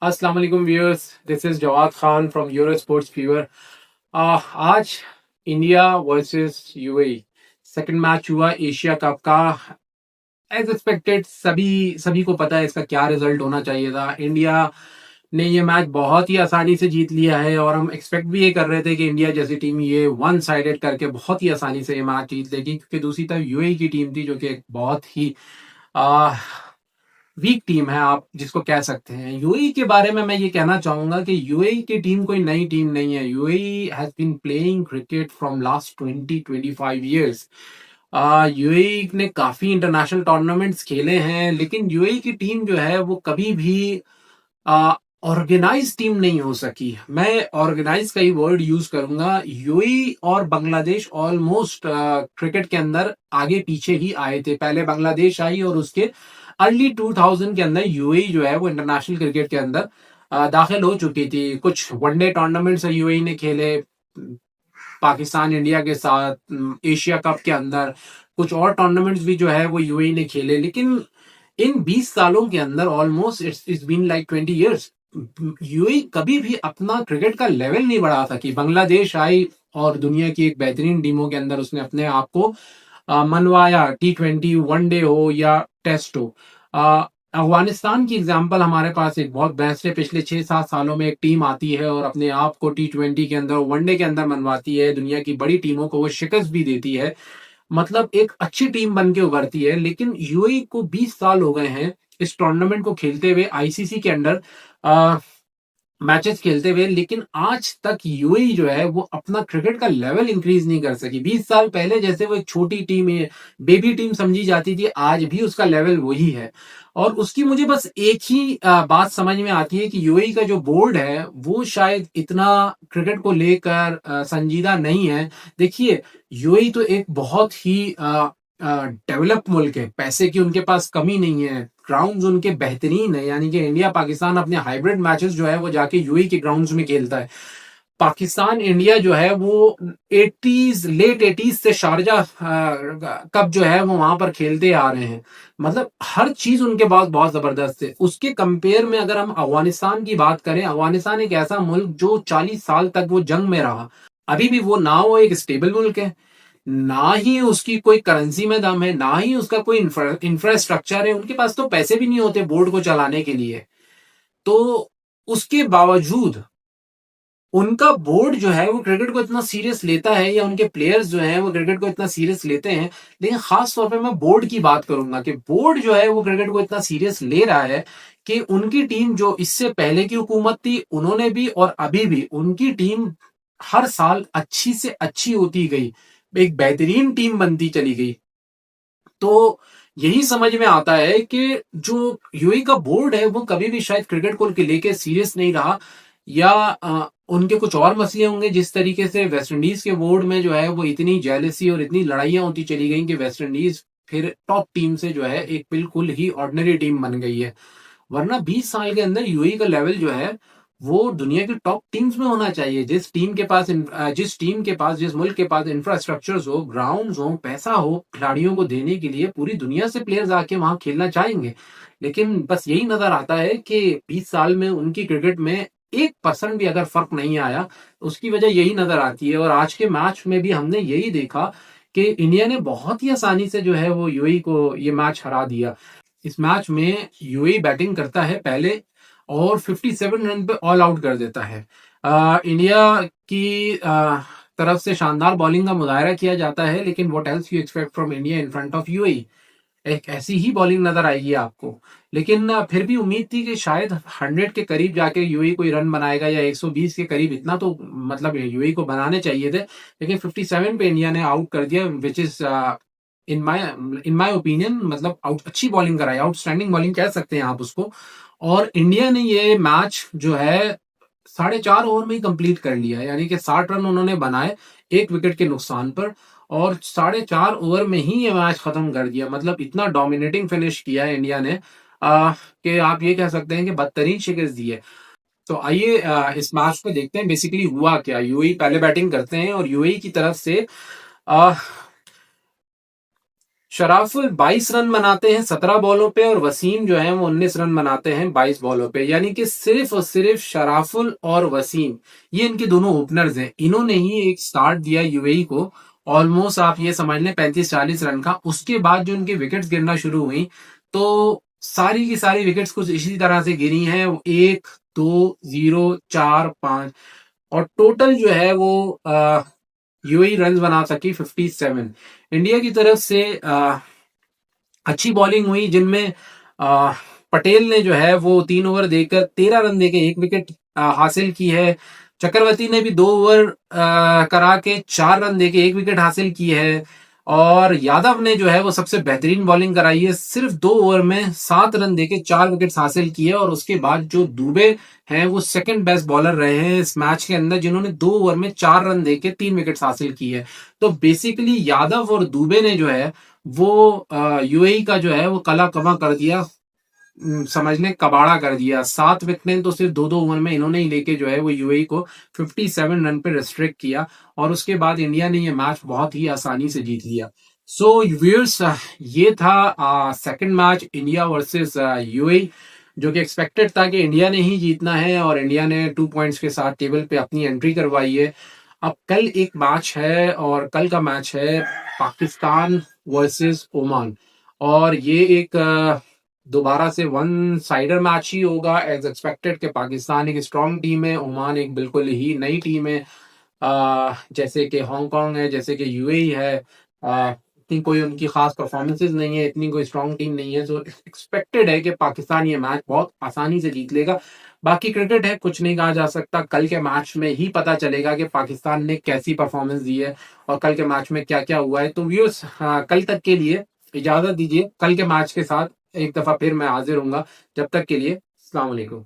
अस्सलाम वालेकुम viewers, this is Jawad Khan from Euro Sports Fever. आज India versus UAE second match हुआ एशिया कप का। एज एक्सपेक्टेड सभी सभी को पता है इसका क्या रिजल्ट होना चाहिए था। इंडिया ने ये मैच बहुत ही आसानी से जीत लिया है और हम एक्सपेक्ट भी ये कर रहे थे कि इंडिया जैसी टीम ये वन साइडेड करके बहुत ही आसानी से ये मैच जीत लेगी, क्योंकि दूसरी तरफ यूएई की टीम थी जो कि एक बहुत ही वीक टीम है, आप जिसको कह सकते हैं। यूएई के बारे में मैं ये कहना चाहूंगा कि यूएई की टीम कोई नई टीम नहीं है। UAE has been playing cricket from last 20-25 years. UAE ने काफी इंटरनेशनल टूर्नामेंट्स खेले हैं, लेकिन यूएई की टीम जो है वो कभी भी ऑर्गेनाइज टीम नहीं हो सकी। मैं ऑर्गेनाइज का ही वर्ड यूज करूंगा। यूएई और बांग्लादेश ऑलमोस्ट क्रिकेट के अंदर आगे पीछे ही आए थे। पहले बांग्लादेश आई और उसके अर्ली 2000 के अंदर यूएई जो है वो इंटरनेशनल क्रिकेट के अंदर दाखिल हो चुकी थी। कुछ वनडे टूर्नामेंट्स यूएई ने खेले पाकिस्तान इंडिया के साथ, एशिया कप के अंदर कुछ और टूर्नामेंट्स भी जो है वो यूएई ने खेले। लेकिन इन 20 सालों के अंदर almost it's been like 20 years, UAE कभी भी अपना क्रिकेट का लेवल नहीं बढ़ा सकी। बांग्लादेश आई और दुनिया की एक बेहतरीन टीमों के अंदर उसने अपने आप को मनवाया, T20 वनडे हो या टेस्ट हो। अफगानिस्तान की एग्जांपल हमारे पास एक बहुत बेस्ट है। पिछले 6-7 सालों में एक टीम आती है और अपने आप को T20 के अंदर, वनडे के अंदर मनवाती है, दुनिया की बड़ी टीमों को वो शिकस्त भी देती है, मतलब एक अच्छी टीम बन के उभरती है। लेकिन यूएई को 20 साल हो गए हैं इस टूर्नामेंट को खेलते हुए, आईसीसी के अंडर मैचेस खेलते हुए, लेकिन आज तक यूएई जो है वो अपना क्रिकेट का लेवल इंक्रीज नहीं कर सकी। 20 साल पहले जैसे वो एक छोटी टीम है, बेबी टीम समझी जाती थी, आज भी उसका लेवल वही है। और उसकी मुझे बस एक ही बात समझ में आती है कि यूएई का जो बोर्ड है वो शायद इतना क्रिकेट को लेकर संजीदा नहीं है। देखिए, यूएई तो एक बहुत ही डेवलप मुल्क है, पैसे की उनके पास कमी नहीं है, ग्राउंड्स उनके बेहतरीन है। यानी कि इंडिया पाकिस्तान अपने हाइब्रिड मैचेस जो है वो जाके यूएई के ग्राउंड्स में खेलता है। पाकिस्तान इंडिया जो है वो 80s, लेट 80s से शारजा कप जो है वो वहां पर खेलते आ रहे हैं। मतलब हर चीज उनके पास बहुत जबरदस्त है। उसके कंपेयर में अगर हम अफगानिस्तान की बात करें, अफगानिस्तान एक ऐसा मुल्क जो 40 साल तक वो जंग में रहा, अभी भी वो ना वो एक स्टेबल मुल्क है, ना ही उसकी कोई करेंसी में दम है, ना ही उसका कोई इंफ्रास्ट्रक्चर है। उनके पास तो पैसे भी नहीं होते बोर्ड को चलाने के लिए। तो उसके बावजूद उनका बोर्ड जो है वो क्रिकेट को इतना सीरियस लेता है, या उनके प्लेयर्स जो हैं वो क्रिकेट को इतना सीरियस लेते हैं। लेकिन खास तौर पे मैं बोर्ड की बात करूंगा कि बोर्ड जो है वो क्रिकेट को इतना सीरियस ले रहा है कि उनकी टीम जो इससे पहले की हुकूमत थी उन्होंने भी और अभी भी उनकी टीम हर साल अच्छी से अच्छी होती गई, एक बेहतरीन टीम बनती चली गई। तो यही समझ में आता है कि जो यूएई का बोर्ड है वो कभी भी शायद क्रिकेट को लेके सीरियस नहीं रहा, या उनके कुछ और मसले होंगे। जिस तरीके से वेस्ट इंडीज के बोर्ड में जो है वो इतनी जेलसी और इतनी लड़ाइयां होती चली गई कि वेस्ट इंडीज फिर टॉप टीम से जो है एक बिल्कुल ही ऑर्डिनरी टीम बन गई है। वरना 20 साल के अंदर यूएई का लेवल जो है वो दुनिया की टॉप टीम्स में होना चाहिए। जिस टीम के पास, जिस मुल्क के पास इंफ्रास्ट्रक्चर्स हो, ग्राउंड्स हो, पैसा हो खिलाड़ियों को देने के लिए, पूरी दुनिया से प्लेयर्स आके वहां खेलना चाहेंगे। लेकिन बस यही नजर आता है कि 20 साल में उनकी क्रिकेट में 1% भी अगर फर्क नहीं आया, उसकी वजह यही नजर आती है। और आज के मैच में भी हमने यही देखा कि इंडिया ने बहुत ही आसानी से जो है वो यूएई को ये मैच हरा दिया। इस मैच में यूएई बैटिंग करता है पहले और 57 रन पे ऑल आउट कर देता है। इंडिया की तरफ से शानदार बॉलिंग का मुजाहरा किया जाता है, लेकिन what else you expect from India in front of UAE. एक ऐसी ही बॉलिंग नजर आएगी आपको। लेकिन फिर भी उम्मीद थी कि शायद 100 के करीब जाके यूएई कोई रन बनाएगा, या 120 के करीब, इतना तो मतलब यूएई को बनाने चाहिए थे। लेकिन 57 पे इंडिया ने आउट कर दिया, which is in my opinion मतलब आउट, अच्छी बॉलिंग कराई, आउटस्टैंडिंग बॉलिंग कह सकते हैं आप उसको। और इंडिया ने ये मैच जो है 4.5 ओवर में ही कंप्लीट कर लिया, यानी कि 60 रन उन्होंने बनाए एक विकेट के नुकसान पर, और 4.5 ओवर में ही ये मैच खत्म कर दिया। मतलब इतना डोमिनेटिंग फिनिश किया है इंडिया ने कि आप ये कह सकते हैं कि बदतरीन शिकस्त दी है। तो आइए इस मैच को देखते हैं बेसिकली हुआ क्या। यूएई पहले बैटिंग करते हैं और यूएई की तरफ से शराफुल 22 रन बनाते हैं 17 बॉलों पे और वसीम जो है वो 19 रन बनाते हैं 22 बॉलों पे। यानी कि सिर्फ और सिर्फ शराफुल और वसीम, ये इनके दोनों ओपनर्स हैं, इन्होंने ही एक स्टार्ट दिया यूएई को। ऑलमोस्ट आप ये समझ लें 35-40 रन का। उसके बाद जो उनकी विकेट्स गिरना शुरू हुई तो सारी की सारी विकेट्स कुछ इसी तरह से गिरी हैं, 1, 2, 0, 4, 5 और टोटल जो है वो यूएई रन बना सकी 57। इंडिया की तरफ से अच्छी बॉलिंग हुई जिनमें अ, पटेल ने जो है वो 3 ओवर देकर 13 रन देके 1 विकेट हासिल की है। चक्रवर्ती ने भी 2 ओवर करा के 4 रन देके 1 विकेट हासिल की है। और यादव ने जो है वो सबसे बेहतरीन बॉलिंग कराई है, सिर्फ 2 ओवर में 7 रन देके 4 विकेट हासिल किए। और उसके बाद जो दुबे हैं वो सेकंड बेस्ट बॉलर रहे हैं इस मैच के अंदर, जिन्होंने 2 ओवर में 4 रन देके 3 विकेट हासिल किए। तो बेसिकली यादव और दुबे ने जो है वो यूएई का जो है वो कला कमा कर दिया, समझ लें कबाड़ा कर दिया। 7 विकेटें तो सिर्फ 2-2 ओवर में इन्होंने ही लेके जो है वो यूएई को 57 रन पे रिस्ट्रिक्ट किया। और उसके बाद इंडिया ने ये मैच बहुत ही आसानी से जीत लिया। सो व्यूअर्स, ये था second match India versus UAE, जो कि एक्सपेक्टेड था कि इंडिया ने ही जीतना है और इंडिया ने 2 पॉइंट्स के साथ टेबल पे अपनी एंट्री करवाई है। अब कल एक मैच है और कल का मैच है पाकिस्तान वर्सेस ओमान। और ये एक दोबारा से वन साइडर मैच ही होगा एज एक्सपेक्टेड कि पाकिस्तान एक स्ट्रॉन्ग टीम है, ओमान एक बिल्कुल ही नई टीम है। जैसे कि हांगकांग है, जैसे कि यूएई है, इतनी कोई उनकी खास परफॉर्मेंसेज नहीं है, इतनी कोई स्ट्रॉन्ग टीम नहीं है। सो एक्सपेक्टेड है कि पाकिस्तान ये मैच बहुत आसानी से जीत लेगा। बाकी क्रिकेट है, कुछ नहीं कहा जा सकता, कल के मैच में ही पता चलेगा कि पाकिस्तान ने कैसी परफॉर्मेंस दी है और कल के मैच में क्या क्या हुआ है। तो व्यूअर्स, कल तक के लिए इजाजत दीजिए, कल के मैच के साथ एक दफा फिर मैं हाजिर हूँ। जब तक के लिए अस्सलाम वालेकुम।